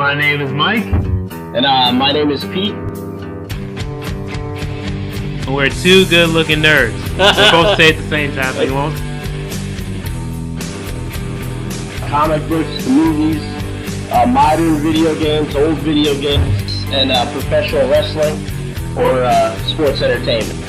My name is Mike. And my name is Pete. We're two good-looking nerds. We're both say it at the same time, so you won't. Comic books, movies, modern video games, old video games, and professional wrestling or sports entertainment.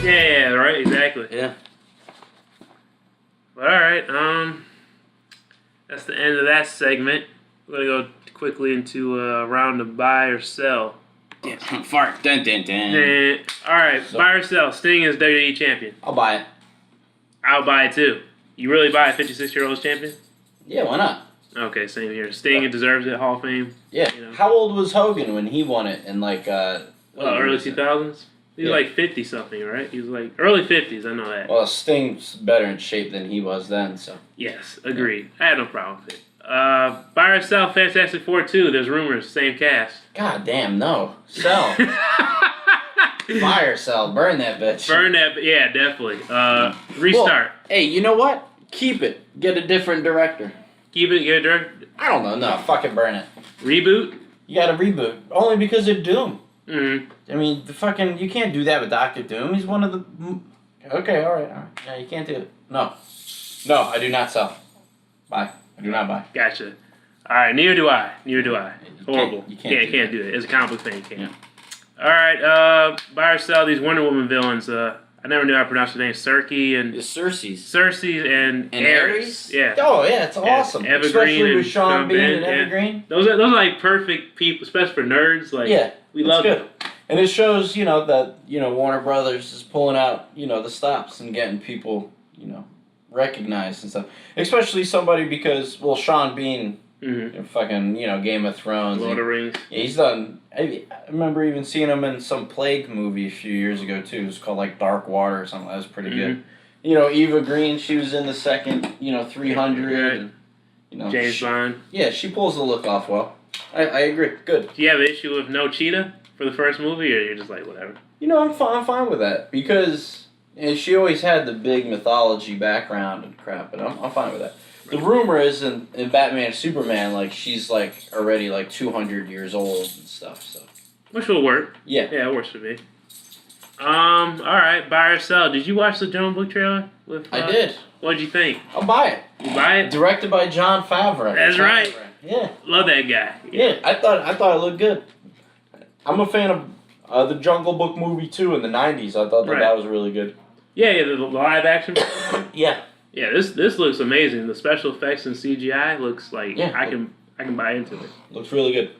Yeah, right, exactly. Yeah. But alright, that's the end of that segment. We're gonna go quickly into a round of buy or sell. Fart. Dun, dun, dun. Alright, buy or sell. Sting is WWE Champion. I'll buy it. I'll buy it too. You really buy a 56-year-old champion? Yeah, why not? Okay, same here. Sting deserves it, Hall of Fame. Yeah. You know. How old was Hogan when he won it in like early 2000s? He was like 50-something, right? He was like early 50s, I know that. Well, Sting's better in shape than he was then, so. Yes, agreed. I had no problem with it. Buy or sell Fantastic Four 2. There's rumors, same cast. God damn, no. Sell. Buy or sell. Burn that bitch. Burn that, yeah, definitely. Restart. Well, hey, you know what? Keep it. Get a different director. Keep it, get a director. I don't know. No, fucking burn it. Reboot? You gotta reboot. Only because of Doom. Mm-hmm. I mean, you can't do that with Dr. Doom. He's one of the... Okay, alright. Yeah, you can't do it. No, I do not sell. Buy. I do not buy. Gotcha. Alright, neither do I. Horrible. You can't do it. As a comic book fan, you can't. Yeah. Alright, buy or sell these Wonder Woman villains. I never knew how to pronounce her name. Cersei and Ares. Yeah. Oh yeah, it's awesome. Evergreen, especially with Sean Bean and Evergreen. Those are like perfect people, especially for nerds. Like, yeah, we love good. them. And it shows, that Warner Brothers is pulling out, the stops and getting people, recognized and stuff. Especially somebody because, Sean Bean, fucking, Game of Thrones. Lord of the Rings. Yeah, he's done. I remember even seeing him in some Plague movie a few years ago too. It was called like Dark Water or something. That was pretty good. Eva Green, she was in the second, 300. And, James Bond. Yeah, she pulls the look off well. I agree. Good. Do you have an issue with no cheetah for the first movie, or you're just like whatever? I'm fine with that because she always had the big mythology background and crap, but I'm fine with that. The rumor is in Batman and Superman, like, she's, like, already, like, 200 years old and stuff, so. Which will work. Yeah. Yeah, it works for me. Alright, buy or sell. Did you watch the John Book trailer? I did. What'd you think? I'll buy it. You buy it? Directed by Jon Favreau. That's right. Yeah. Love that guy. Yeah, I thought it looked good. I'm a fan of the Jungle Book movie, too, in the 90s. I thought that was really good. Yeah, the live action. Yeah. Yeah, this looks amazing. The special effects and CGI looks like I can buy into it. Looks really good.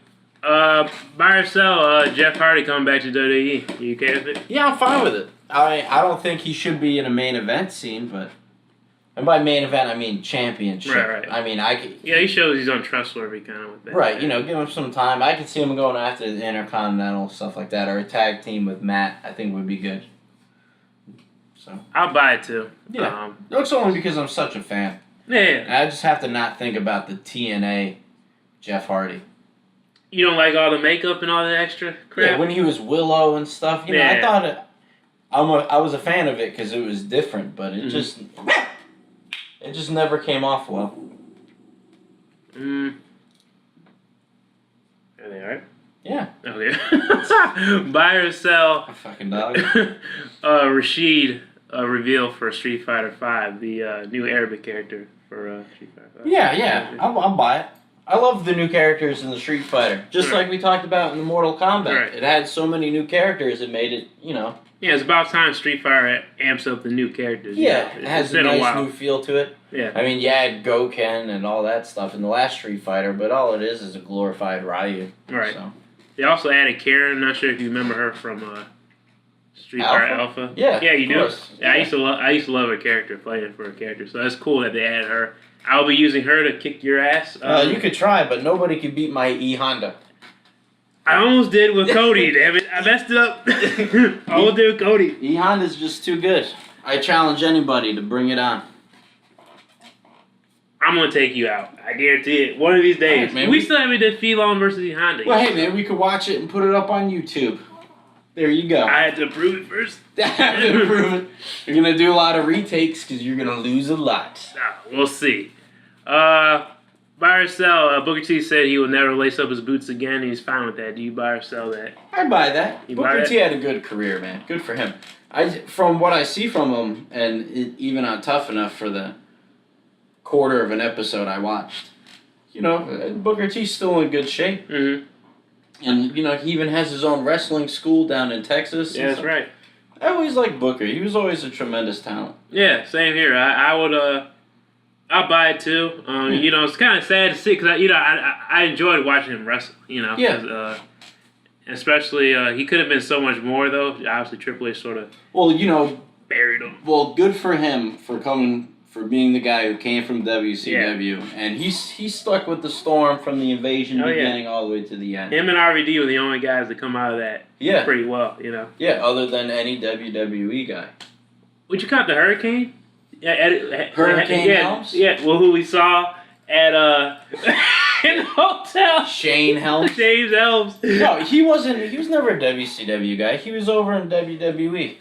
Buy or sell, Jeff Hardy coming back to WWE. You okay with it? Yeah, I'm fine with it. I don't think he should be in a main event scene, but... And by main event, I mean championship. Right. I mean, Yeah, he shows he's untrustworthy kind of with that. Right, give him some time. I could see him going after the Intercontinental, stuff like that, or a tag team with Matt, I think would be good. So I'll buy it too. Yeah. It's only because I'm such a fan. Yeah. I just have to not think about the TNA Jeff Hardy. You don't like all the makeup and all the extra crap? Yeah, when he was Willow and stuff, I thought I was a fan of it because it was different, but it just never came off well. Are they alright? Yeah. Okay. Buy or sell. A fucking dog. Rashid Reveal for Street Fighter V, the new Arabic character for Street Fighter V. Yeah. I'll buy it. I love the new characters in the Street Fighter. Just like we talked about in the Mortal Kombat. Right. It had so many new characters, it made it, Yeah, it's about time Street Fighter amps up the new characters. Yeah, it has a nice new feel to it. Yeah. I mean, you had Goken and all that stuff in the last Street Fighter, but all it is a glorified Ryu. Right. So. They also added Karen. I'm not sure if you remember her from Street Fighter Alpha. Yeah, you do. Yeah. I used to love her character, playing for her character. So that's cool that they added her. I'll be using her to kick your ass. You could try, but nobody could beat my E Honda. I almost did with Cody. Damn it, I messed it up. I almost did with Cody. E Honda's just too good. I challenge anybody to bring it on. I'm gonna take you out. I guarantee it. One of these days. Right, man, we still haven't did Phelon versus E Honda. Well, hey man, we could watch it and put it up on YouTube. There you go. I had to prove it first. I have to prove it. You're gonna do a lot of retakes because you're gonna lose a lot. We'll see. Buy or sell. Booker T said he will never lace up his boots again. And he's fine with that. Do you buy or sell that? I buy that. You buy Booker that? T had a good career, man. Good for him. From what I see from him, and even on Tough Enough for the quarter of an episode I watched, Booker T's still in good shape. Mm-hmm. And, he even has his own wrestling school down in Texas. Yeah, that's right. I always liked Booker. He was always a tremendous talent. Yeah, same here. I would, I'll buy it too. It's kind of sad to see because, I enjoyed watching him wrestle, Yeah. Especially, he could have been so much more, though. Obviously, Triple H sort of buried him. Well, good for him for being the guy who came from WCW. Yeah. And he stuck with the Storm from the invasion beginning all the way to the end. Him and RVD were the only guys that come out of that pretty well, Yeah, other than any WWE guy. Would you count the Hurricane? Hurricane Helms? Yeah, well, who we saw at in the hotel. Shane Helms? James Helms. No, he was never a WCW guy. He was over in WWE.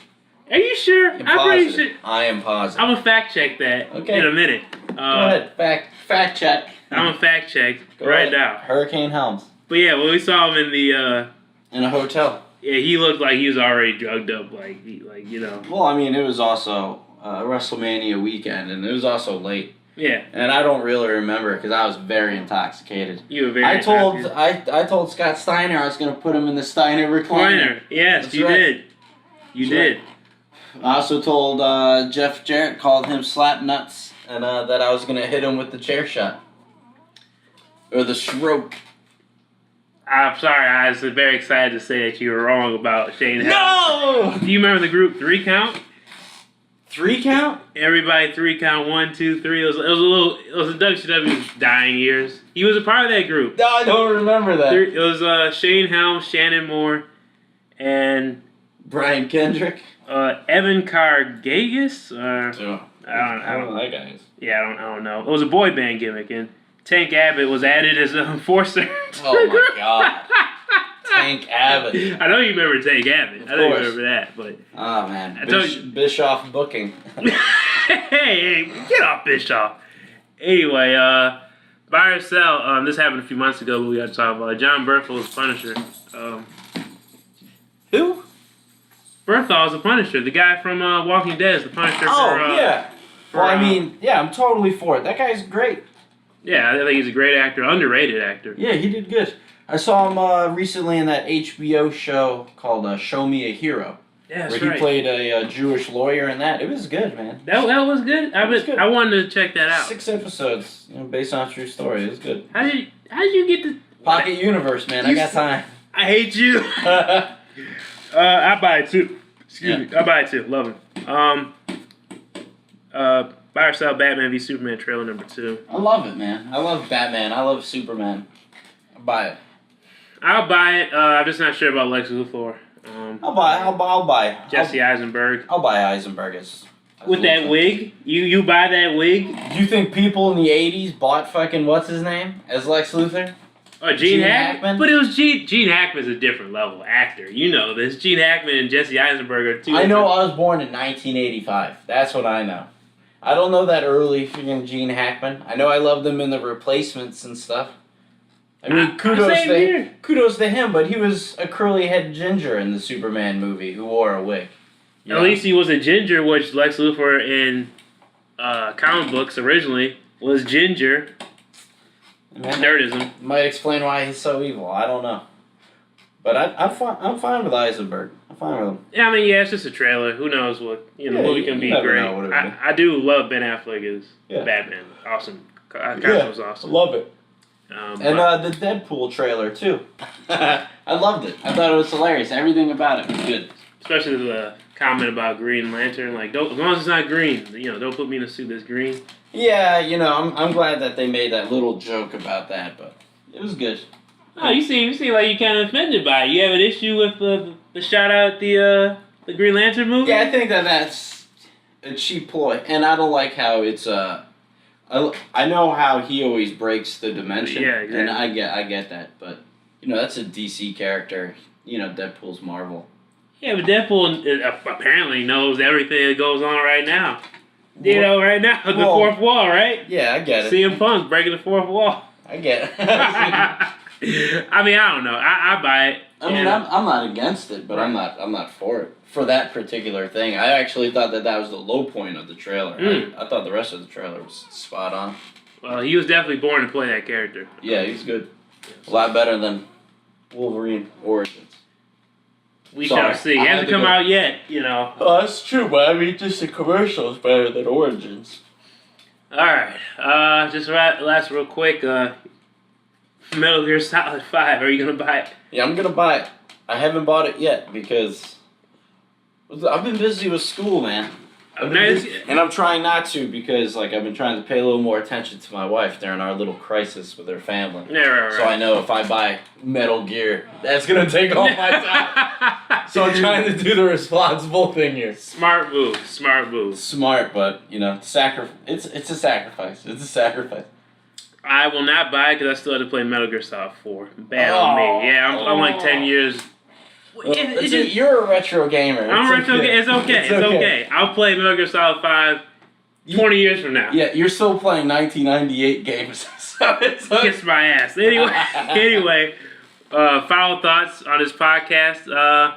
Are you sure? I'm pretty sure. I am positive. I'm gonna fact check that in a minute. Go ahead. Fact check. I'm gonna fact check now. Hurricane Helms. But yeah, when we saw him in the in a hotel. Yeah, he looked like he was already drugged up, Well, I mean, it was also WrestleMania weekend, and it was also late. Yeah. And I don't really remember because I was very intoxicated. You were very intoxicated. I told Scott Steiner I was going to put him in the Steiner recliner. Yes, that's right. You did. I also told Jeff Jarrett, called him slap nuts, and that I was going to hit him with the chair shot. Or the stroke. I'm sorry, I was very excited to say that you were wrong about Shane Helms. No! Do you remember the group 3 Count? 3 Count? Everybody 3 Count, 1, 2, 3. It was in WCW's dying years. He was a part of that group. No, I don't remember that. It was Shane Helms, Shannon Moore, and Brian Kendrick. Evan Kargagis. I don't know that guy is. Yeah, I don't know. It was a boy band gimmick, and Tank Abbott was added as an enforcer. Oh my God. Tank Abbott. I know you remember Tank Abbott. I know you remember that, but oh man, Bischoff booking. hey, get off Bischoff. Anyway, buy or sell. This happened a few months ago, but we got to talk about it. John Berthel's Punisher. Who? Berthel's the Punisher, the guy from Walking Dead is the Punisher. Yeah. I'm totally for it. That guy's great. Yeah, I think he's a great actor, underrated actor. Yeah, he did good. I saw him recently in that HBO show called Show Me a Hero. Yeah, where he played a Jewish lawyer in that. It was good, man. That was good. I wanted to check that out. 6 episodes, based on a true story. It was good. How did you get the Pocket Universe, man? I got time. I hate you. I buy it too. Excuse me. I buy it too. Love it. Buy or sell Batman v Superman trailer number 2. I love it, man. I love Batman. I love Superman. I'll buy it. I'll buy it. I'm just not sure about Lex Luthor. I'll buy. Jesse Eisenberg. I'll buy Eisenberg as with that wig. You buy that wig? Do you think people in the '80s bought fucking what's his name as Lex Luthor? Oh, Gene Hackman? But it was Gene Hackman's a different level actor. You know this. Gene Hackman and Jesse Eisenberg are two. I know I was born in 1985. That's what I know. I don't know that early freaking Gene Hackman. I know I loved him in the Replacements and stuff. I mean, kudos to him, but he was a curly-head ginger in the Superman movie who wore a wig. At least he was a ginger, which Lex Luthor in comic books originally was ginger. Nerdism. Might explain why he's so evil. I don't know. But I'm fine with Eisenberg. I'm fine with him. Yeah, it's just a trailer. Who knows what the movie can be great. I do love Ben Affleck as Batman. Awesome. Costume was awesome. Love it. And the Deadpool trailer too. I loved it. I thought it was hilarious. Everything about it was good. Especially the comment about Green Lantern. Like, as long as it's not green, don't put me in a suit that's green. Yeah, I'm glad that they made that little joke about that, but it was good. Oh, you seem like you're kind of offended by it. You have an issue with the shout out the Green Lantern movie? Yeah, I think that's a cheap ploy, and I don't like how it's I know how he always breaks the dimension. Yeah, exactly. And I get that, but that's a DC character. Deadpool's Marvel. Yeah, but Deadpool apparently knows everything that goes on right now. You know, right now, the fourth wall, right? Yeah, I get it. CM Punk breaking the fourth wall. I get it. I mean, I don't know. I buy it. I mean, I'm not against it, but I'm not for it. For that particular thing, I actually thought that was the low point of the trailer. I thought the rest of the trailer was spot on. Well, he was definitely born to play that character. Yeah, he's good. A lot better than Wolverine Origins. We shall see. He hasn't come out yet, you know. Oh, that's true, but I mean, just the commercial is better than Origins. All right. Just last real quick. Metal Gear Solid 5. Are you gonna buy it? Yeah, I'm gonna buy it. I haven't bought it yet because I've been busy with school, man. And I'm trying not to because, like, I've been trying to pay a little more attention to my wife during our little crisis with her family. Yeah, right. So I know if I buy Metal Gear, that's gonna take all my time. So I'm trying to do the responsible thing here. Smart move. Smart, but you know, it's a sacrifice. It's a sacrifice. I will not buy it because I still have to play Metal Gear Solid 4. Bad on me. Yeah, I'm like 10 years. You're a retro gamer. I'm a retro gamer. It's okay. I'll play Metal Gear Solid 5 20 years from now. Yeah, you're still playing 1998 games. So it's like... Kiss my ass. Anyway, final thoughts on this podcast.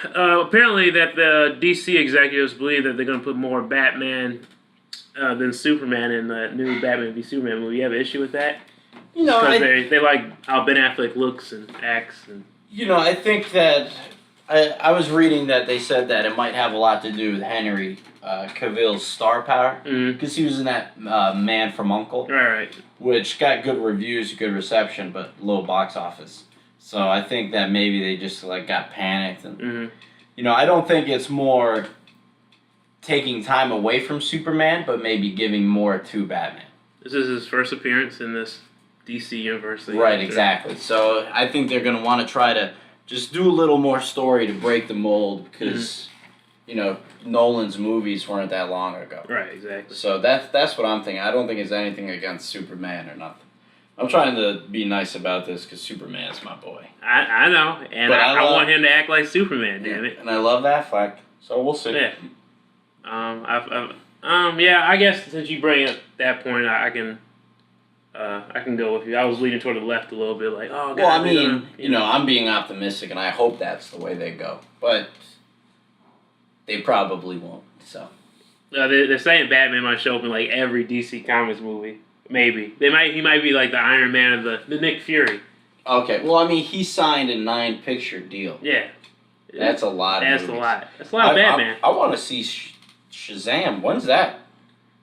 Apparently that the DC executives believe that they're going to put more Batman than Superman in the new Batman v Superman movie. You have an issue with that? You know, because they like how Ben Affleck looks and acts. And you know, I think that I was reading that they said that it might have a lot to do with Henry Cavill's star power because he was in that Man from U.N.C.L.E. Right. Which got good reviews, good reception, but low box office. So I think that maybe they just like got panicked and you know, I don't think it's more taking time away from Superman, but maybe giving more to Batman. This is his first appearance in this DC universe. Right, exactly. So I think they're going to want to try to just do a little more story to break the mold because, you know, Nolan's movies weren't that long ago. Right, exactly. So that's what I'm thinking. I don't think it's anything against Superman or nothing. I'm trying to be nice about this because Superman's my boy. I know, and I want him to act like Superman, damn it. And I love Affleck, so we'll see. Yeah. Yeah, I guess since you bring up that point, I can go with you. I was leaning toward the left a little bit, like, oh, God. Well, I mean, you know, I'm being optimistic, and I hope that's the way they go. But they probably won't, so. They're saying Batman might show up in, like, every DC Comics movie. Maybe. He might be, like, the Iron Man of the Nick Fury. Okay, well, I mean, he signed a 9-picture deal. Yeah. That's a lot of movies. That's a lot of Batman. I want to see Shazam. When's that?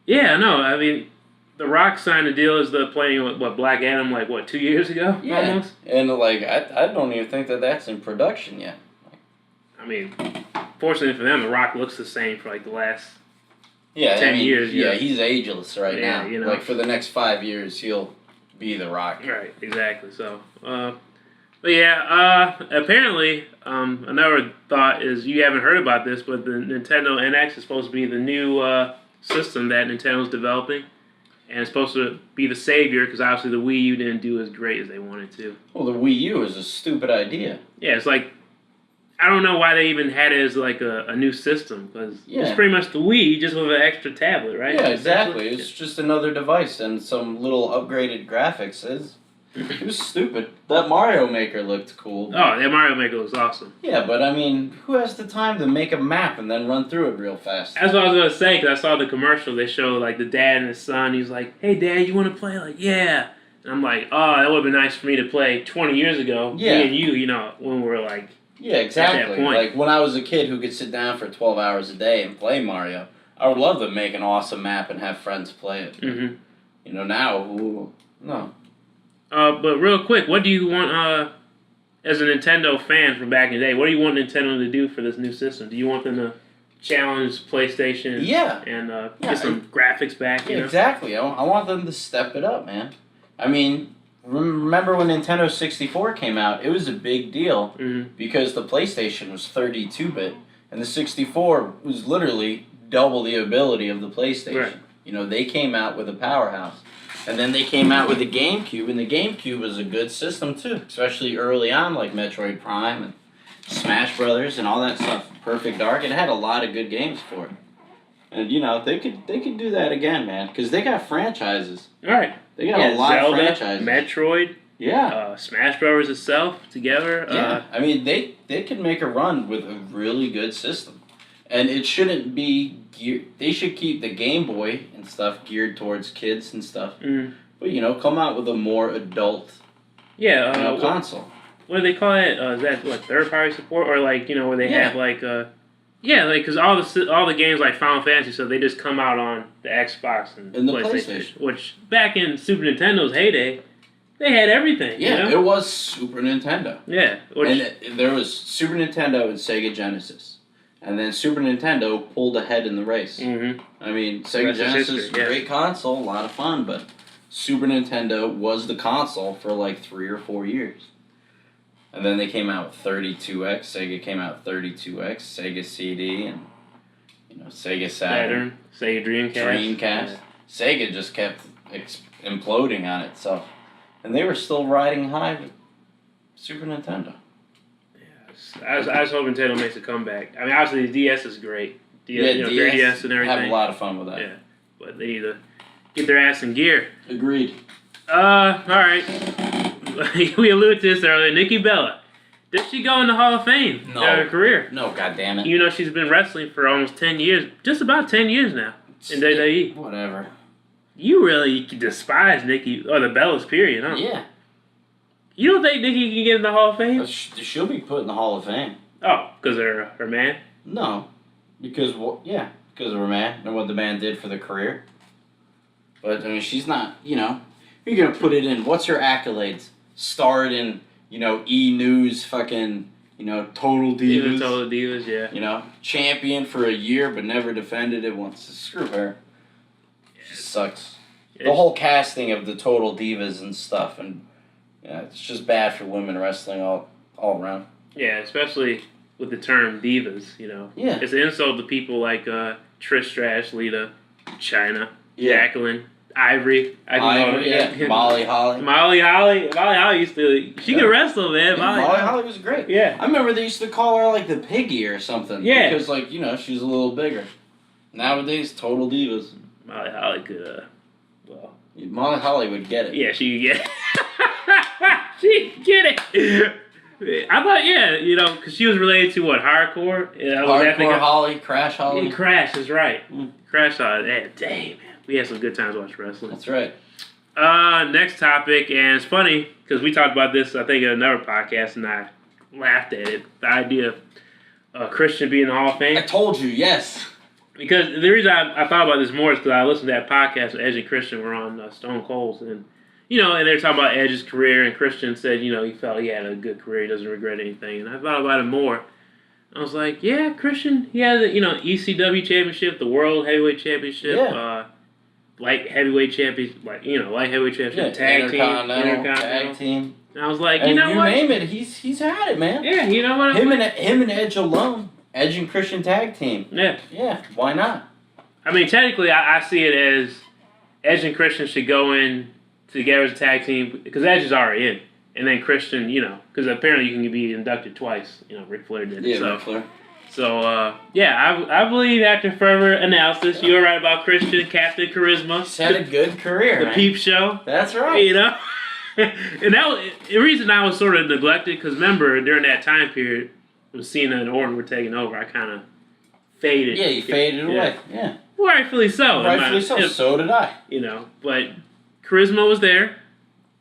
Yeah, no, I mean, The Rock signed a deal as the playing Black Adam, 2 years ago? Yeah. Almost? And, I don't even think that's in production yet. I mean, fortunately for them, The Rock looks the same for, the last 10 years. Yeah, he's ageless right now. You know. For the next 5 years, he'll be The Rock. Right, exactly. So, but yeah, apparently, another thought is you haven't heard about this, but the Nintendo NX is supposed to be the new system that Nintendo's developing, and it's supposed to be the savior because obviously the Wii U didn't do as great as they wanted to. Well, the Wii U is a stupid idea. Yeah, it's like I don't know why they even had it as a new system because it's pretty much the Wii just with an extra tablet, right? Yeah, exactly. It's just another device and some little upgraded graphics. It was stupid. That Mario Maker looked cool. Oh, that Mario Maker looks awesome. Yeah, but I mean, who has the time to make a map and then run through it real fast? That's what I was going to say, because I saw the commercial. They show, the dad and his son. He's like, hey, Dad, you want to play? Yeah. And I'm like, oh, that would have been nice for me to play 20 years ago. Yeah. Me and you, when we were yeah, exactly. At that point. When I was a kid who could sit down for 12 hours a day and play Mario, I would love to make an awesome map and have friends play it. Mm-hmm. Now, no. But real quick, what do you want, as a Nintendo fan from back in the day, what do you want Nintendo to do for this new system? Do you want them to challenge PlayStation and get some graphics back? You know? Exactly. I want them to step it up, man. I mean, remember when Nintendo 64 came out? It was a big deal because the PlayStation was 32-bit and the 64 was literally double the ability of the PlayStation. Right. They came out with a powerhouse. And then they came out with the GameCube, and the GameCube was a good system too, especially early on, like Metroid Prime. And Smash Brothers and all that stuff. Perfect Dark. It had a lot of good games for it. And you know they could do that again, man, because they got franchises. All right. They got a lot Zelda, of franchises. Metroid. Yeah. Smash Brothers itself together. Yeah. I mean, they could make a run with a really good system, and it shouldn't be they should keep the Game Boy and stuff geared towards kids and stuff. Mm. But you know, come out with a more adult. Console. What do they call it? Is that what, third party support, or like where they have like because all the games like Final Fantasy, so they just come out on the Xbox and the PlayStation. Which back in Super Nintendo's heyday, they had everything. Yeah, it was Super Nintendo. Yeah, and there was Super Nintendo and Sega Genesis, and then Super Nintendo pulled ahead in the race. Mm-hmm. I mean, Sega Genesis, great console, a lot of fun, but Super Nintendo was the console for like 3 or 4 years. And then they came out with 32X. Sega came out with 32X, Sega CD, and Sega Saturn, Sega Dreamcast. Yeah. Sega just kept imploding on it. So, and they were still riding high with Super Nintendo. Yes, I just hope Nintendo makes a comeback. I mean, obviously the DS is great. DS, 3DS and everything. Have a lot of fun with that. Yeah, but they need to get their ass in gear. Agreed. All right. We alluded to this earlier. Nikki Bella. Does she go in the Hall of Fame? No. Her career? No, goddammit. You know she's been wrestling for almost 10 years. Just about 10 years now in WWE. Whatever. You really despise Nikki, or the Bellas, period, huh? Yeah. You don't think Nikki can get in the Hall of Fame? She'll be put in the Hall of Fame. Oh, because of her man? No. Because of her man and what the man did for the career. But, I mean, she's not, you're going to put it in. What's her accolades? Starred in, E! News, fucking, Total Divas. Total Divas, yeah. Champion for a year but never defended it once. Screw her. She sucks. The whole casting of the Total Divas and stuff, and it's just bad for women wrestling all around. Yeah, especially with the term divas, Yeah. It's an insult to people like Trish Stratus, Lita, Chyna, Jacqueline, Ivory. Molly Holly. Molly Holly used to. She could wrestle, man. Molly Holly was great. Yeah. I remember they used to call her like the piggy or something. Yeah. Because she's a little bigger. Nowadays, Total Divas. Molly Holly could. Molly Holly would get it. Yeah, she could get it. She could get it. I thought, because she was related to what, Hardcore? Hardcore Holly, Crash Holly. Yeah, Crash is right. Crash Holly. Dang, man. We had some good times watching wrestling. That's right. Next topic, and it's funny because we talked about this, I think, in another podcast, and I laughed at it. The idea of Christian being in the Hall of Fame. I told you, yes. Because the reason I thought about this more is because I listened to that podcast where Edge and Christian were on Stone Cold, and and they were talking about Edge's career, and Christian said, he felt he had a good career, he doesn't regret anything, and I thought about it more. I was like, yeah, Christian, he had the ECW championship, the World Heavyweight Championship, light heavyweight championship, light heavyweight championship, tag team, Intercontinental tag team. And I was like, and you name it, he's had it, man. Yeah, you know what? Him and Edge alone, Edge and Christian tag team. Yeah. Yeah, why not? I mean, technically, I see it as Edge and Christian should go in together as a tag team because Edge is already in, and then Christian, because apparently you can be inducted twice. Ric Flair did. Yeah, Ric Flair. So, I believe after further analysis, you were right about Christian, Captain Charisma. He's had a good career, The Peep Show. That's right. And that was the reason I was sort of neglected, because remember, during that time period, when Cena and Orton were taking over, I kind of faded. Yeah, you faded away. Yeah. Well, rightfully so. Rightfully so. So did I. But Charisma was there.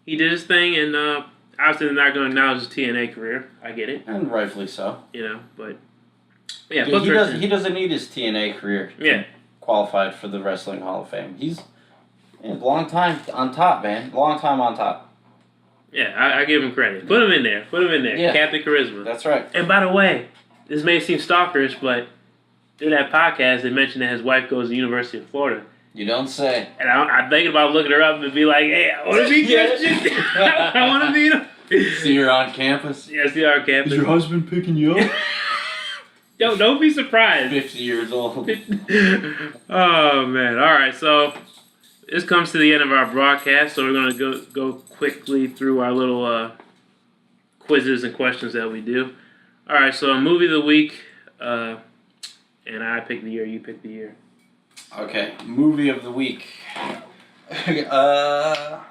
He did his thing, and obviously they're not going to acknowledge his TNA career. I get it. And rightfully so. But... Yeah, he doesn't need his TNA career to qualify for the Wrestling Hall of Fame. He's a long time on top, man. Long time on top. Yeah, I give him credit. Put him in there. Yeah. Captain Charisma. That's right. And by the way, this may seem stalkerish, but in that podcast, they mentioned that his wife goes to the University of Florida. You don't say. And I'm thinking about looking her up and be like, hey, I want to be Christian. I want to meet him. See her on campus? Yeah, see her on campus. Is your husband picking you up? Don't be surprised. 50 years old. Oh, man. All right, so this comes to the end of our broadcast, so we're going to go quickly through our little quizzes and questions that we do. All right, so movie of the week, and I pick the year. You pick the year. Okay, movie of the week. I'll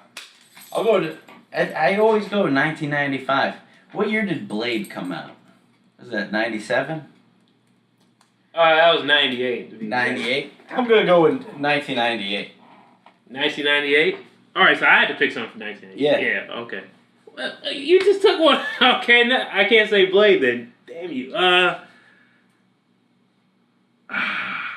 go to. I always go to 1995. What year did Blade come out? Was that 97? That was 98. 98? I'm going to go with 1998. 1998? Alright, so I had to pick something from 1998. Yeah. Yeah, okay. Well, you just took one. Okay, I can't say Blade then. Damn you. I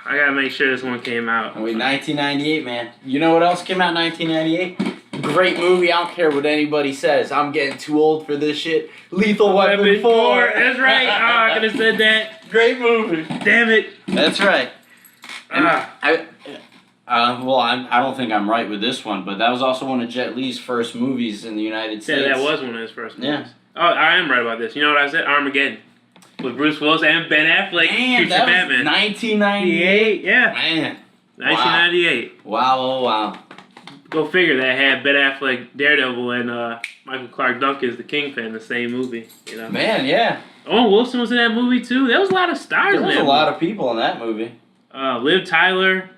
gotta make sure this one came out. Wait, 1998, man. You know what else came out in 1998? Great movie. I don't care what anybody says. I'm getting too old for this shit. Lethal Weapon 4. That's right. I could have said that. Great movie. Damn it. That's right. I don't think I'm right with this one, but that was also one of Jet Li's first movies in the United States. Yeah, that was one of his first movies. Yeah. Oh, I am right about this. You know what I said? Armageddon. With Bruce Willis and Ben Affleck. Damn, that Batman. was 1998. Yeah. Man. 1998. Wow, oh wow. Go figure that had Ben Affleck, Daredevil, and Michael Clark Duncan as the Kingpin in the same movie. You know. Man, yeah. Owen Wilson was in that movie too. There was a lot of stars in that movie. There was a lot of people in that movie. Liv Tyler,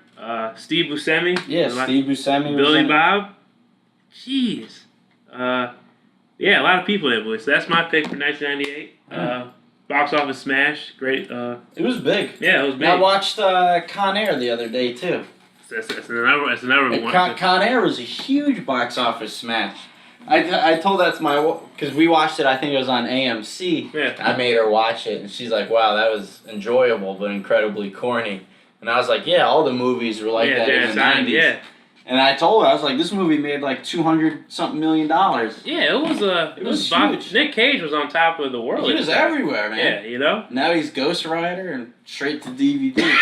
Steve Buscemi. Yeah, Steve Buscemi. Billy Bob. Jeez. Yeah, a lot of people in that movie. So that's my pick for 1998. Box office smash. Great. It was big. Yeah, it was big. I watched Con Air the other day too. That's another one. Con Air was a huge box office smash. I told that to my, because we watched it, I think it was on AMC. Yeah. I made her watch it, and she's like, wow, that was enjoyable, but incredibly corny. And I was like, yeah, all the movies were like that in the 90s. Yeah. And I told her, I was like, this movie made like $200-something million. Yeah, it was huge. Nick Cage was on top of the world. He was everywhere, man. Yeah, you know? Now he's Ghost Rider and straight to DVD.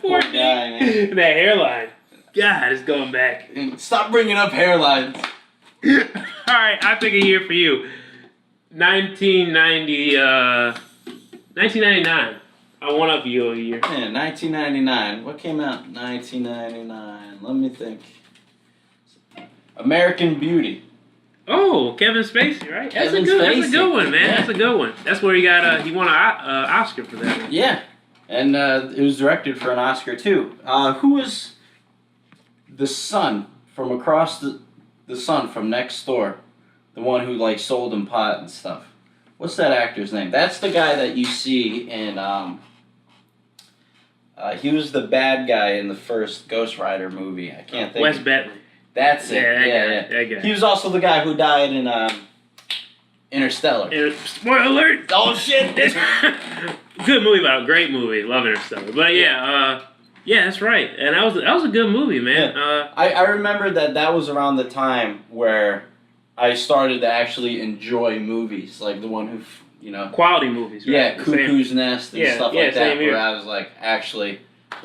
Poor guy, man. That hairline. God, it's going back. Stop bringing up hairlines. Alright, I pick a year for you. 1999. I one up you a year. Yeah, 1999. What came out in 1999? Let me think. American Beauty. Oh, Kevin Spacey, right? That's a good one, man. Yeah. That's a good one. That's where he won an Oscar for that one. Yeah. And it was directed for an Oscar, too. Who was the son from across the sun from next door? The one who, like, sold him pot and stuff. What's that actor's name? That's the guy that you see in, he was the bad guy in the first Ghost Rider movie. I can't think. Wes Bentley. That's it. That guy. He was also the guy who died in Interstellar. Spoiler alert! Oh, shit! Good movie, but a great movie. Love Interstellar. But yeah, that's right. And that was a good movie, man. Yeah. I remember that was around the time where I started to actually enjoy movies, like the one who, you know, quality movies. Right? Yeah, Cuckoo's Nest and stuff like that. Where I was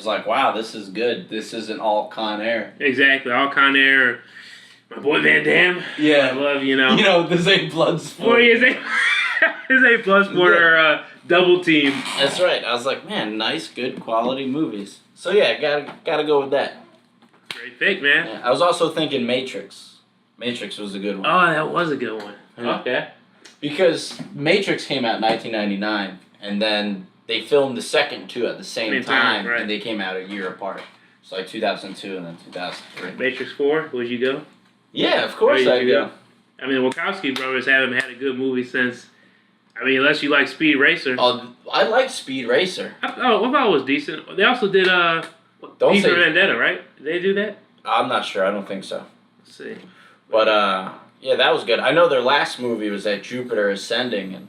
like, wow, this is good. This isn't all Con Air. Exactly, all Con Air. My boy Van Damme. Yeah, I love this ain't Bloodsport. Boy, his ain't Bloodsport or Double Team. That's right. I was like, man, nice, good quality movies. So yeah, gotta go with that. Great pick, man. Yeah, I was also thinking Matrix. Matrix was a good one. Oh, that was a good one. Yeah. Okay. Because Matrix came out in 1999, and then they filmed the second two at the same time, right. and they came out a year apart. It's like 2002 and then 2003. Matrix 4, would you go? Yeah, of course I'd go. I mean, the Wachowski brothers haven't had a good movie since, unless you like Speed Racer. Oh, I like Speed Racer. I thought it was decent. They also did V for Vendetta, right? Did they do that? I'm not sure. I don't think so. Let's see. But, yeah, that was good. I know their last movie was at Jupiter Ascending. And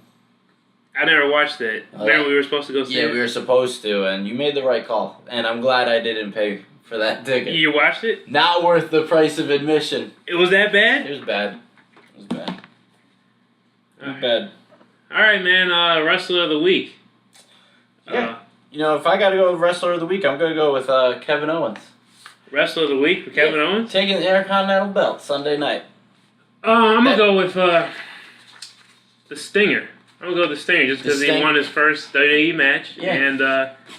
I never watched that. Remember we were supposed to go see it? Yeah, we were supposed to, and you made the right call. And I'm glad I didn't pay for that ticket. You watched it? Not worth the price of admission. It was that bad? It was bad. Bad. All right, man. Wrestler of the week. Yeah. If I got to go with Wrestler of the Week, I'm going to go with Kevin Owens. Wrestler of the Week for Kevin Owens? Taking the Intercontinental belt Sunday night. I'm going to go with the Stinger. I'm going to go with the Stinger just because he won his first WWE match. Yeah. And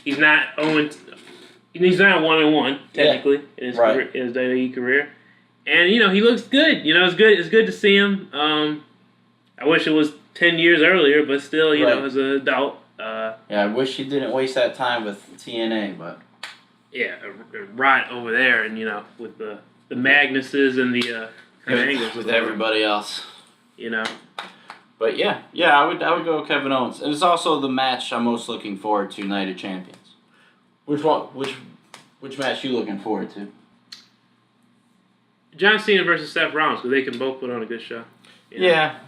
he's not 1-1, technically, in his WWE career. And, he looks good. It's good to see him. I wish it was 10 years earlier, but still, you Right. know, as an adult. Yeah, I wish he didn't waste that time with TNA, but Yeah, right over there, and you know, with the Magnuses and the kind of angles with everybody else. you know. But yeah, I would go with Kevin Owens, and it's also the match I'm most looking forward to, Night of Champions. Which one? Which match you looking forward to? John Cena versus Seth Rollins, because they can both put on a good show. You know? Yeah.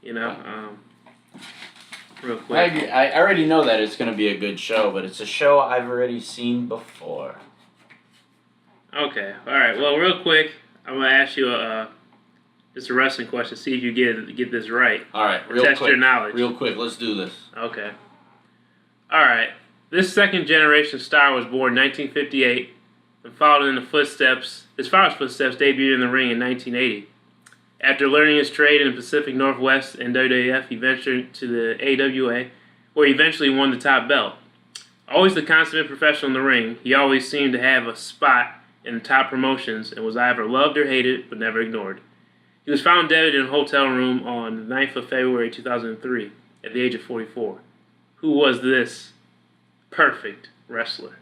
You know, real quick. I already know that it's going to be a good show, but it's a show I've already seen before. Okay, all right. Well, real quick, I'm gonna ask you just a wrestling question. See if you get this right. All right, real Test quick. your knowledge. Real quick, let's do this. Okay. All right. This second generation star was born in 1958 and followed in his father's footsteps, debuted in the ring in 1980. After learning his trade in the Pacific Northwest and WWF, he ventured to the AWA, where he eventually won the top belt. Always the consummate professional in the ring, he always seemed to have a spot in the top promotions and was either loved or hated, but never ignored. He was found dead in a hotel room on the 9th of February 2003 at the age of 44. Who was this perfect wrestler?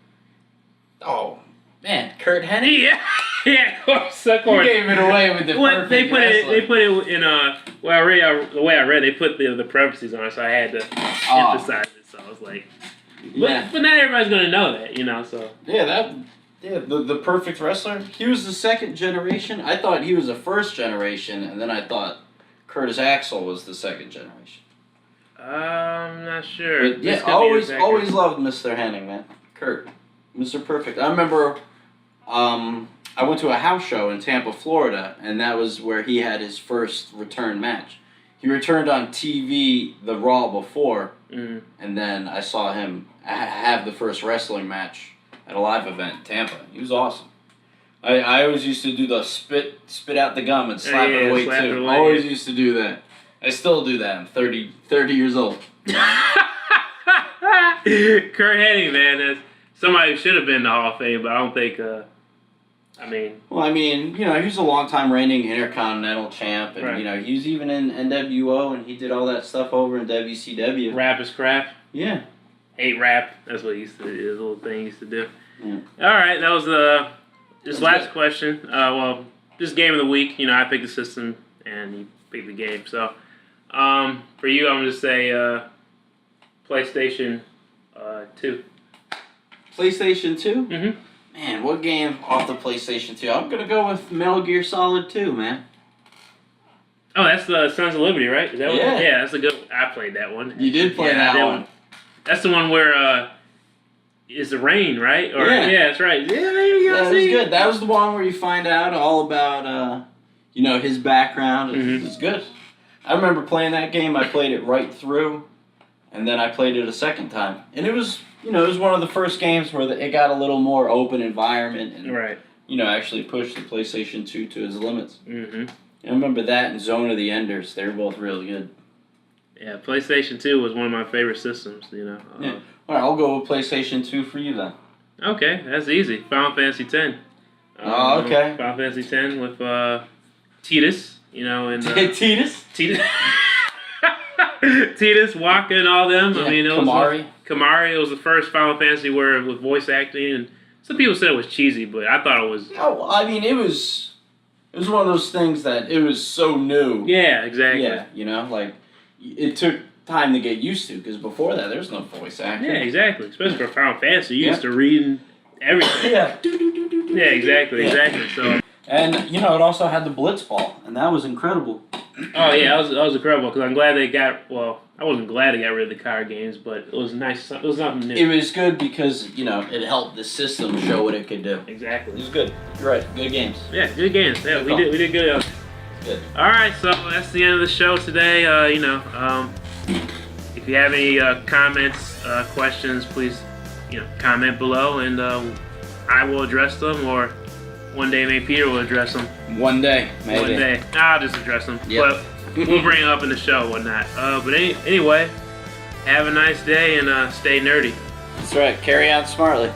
Oh, man, Kurt Hennig? Yeah, of course. Of course. You gave it away with the perfect They put wrestler. it in the way I read, they put the parentheses on it, so I had to emphasize it. So I was like, but not everybody's gonna know that, you know. So the perfect wrestler. He was the second generation. I thought he was the first generation, and then I thought Curtis Axel was the second generation. I'm not sure. But yeah, always loved Mr. Hennig, man. Kurt, Mr. Perfect. I remember, I went to a house show in Tampa, Florida, and that was where he had his first return match. He returned on TV the Raw before, and then I saw him have the first wrestling match at a live event in Tampa. He was awesome. I always used to do the spit out the gum and slap it away too. Always used to do that. I still do that. I'm 30 years old. Kurt Hennig, man, that's somebody who should have been in the Hall of Fame, but I don't think. Well, I mean, you know, he was a long-time reigning Intercontinental Champ, and right. you know, he was even in NWO, and he did all that stuff over in WCW. Rap is crap. Yeah. Hate rap. That's what he used to do. His little thing he used to do. Yeah. All right, that was this last question. Well, this game of the week. You know, I picked the system, and he picked the game. So, for you, I'm gonna say PlayStation 2. PlayStation 2? Mm-hmm. Man, what game off the PlayStation 2? I'm going to go with Metal Gear Solid 2, man. Oh, that's the Sons of Liberty, right? Is that Yeah. One? Yeah, that's a good one. I played that one. You did play that one. That's the one where is the rain, right? Or, Yeah. that's right. Yeah, there you go. Yeah, it was good. That was the one where you find out all about, you know, his background. It was good. I remember playing that game. I played it right through, and then I played it a second time. And it was, you know, it was one of the first games where it got a little more open environment and, you know, actually pushed the PlayStation 2 to its limits. Mm-hmm. I remember that and Zone of the Enders. They were both really good. Yeah, PlayStation 2 was one of my favorite systems, you know. Yeah. All right, I'll go with PlayStation 2 for you then. Okay, that's easy. Final Fantasy 10. Oh, okay. Final Fantasy 10 with Tidus, you know, and Tidus? Tidus, Waka, and all them. Yeah, I mean, it Kamari. Kamari. It was the first Final Fantasy where with voice acting, and some people said it was cheesy, but I thought it was. Oh, I mean, it was one of those things that it was so new. Yeah, exactly. Yeah, you know, like it took time to get used to because before that there's no voice acting. Yeah, exactly. Especially for Final Fantasy, you used to read everything. Yeah. Yeah, exactly. So. And you know, it also had the Blitzball, and that was incredible. Oh yeah, that was incredible because I'm glad they got. Well, I wasn't glad they got rid of the card games, but it was nice. It was something new. It was good because you know it helped the system show what it could do. Exactly. It was good. You're right. Good games. Yeah, good games. Yeah, we did good. Good. All right, so that's the end of the show today. You know, if you have any comments, questions, please, you know, comment below, and I will address them, or one day maybe Peter will address them. One day, maybe. One day, I'll just address them. Yep. But we'll bring them up in the show, and whatnot. But anyway, have a nice day and stay nerdy. That's right. Carry on smartly.